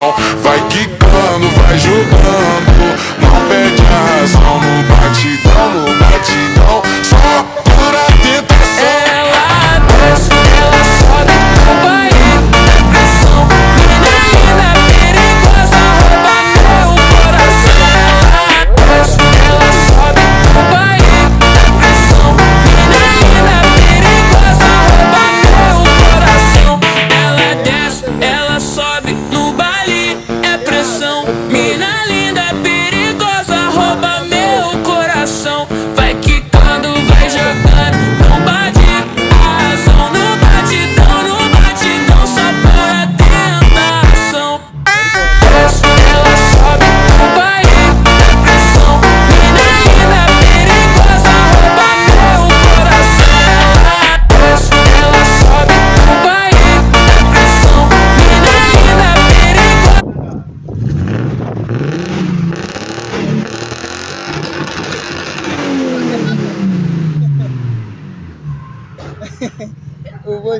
Vai quicando, vai jogando, não perde a razão. No batidão, no batidão, só pura tentação. Ela desce, ela sobe, vai na pressão. Mina linda, perigosa, rouba meu coração. Ela desce, ela sobe, vai na pressão. Mina linda, perigosa, rouba meu coração. Ela desce, ela sobe no baile, é pressão. Mina linda, perigosa, rouba meu coração. Vai quicando, vai jogando, não bate a razão. No batidão, só por a tentação. Desce, ela sobe, vai na pressão. Mina linda, perigosa, rouba meu coração. Ela desce, ela sobe, vai na pressão. Mina linda, perigosa. Eu vou.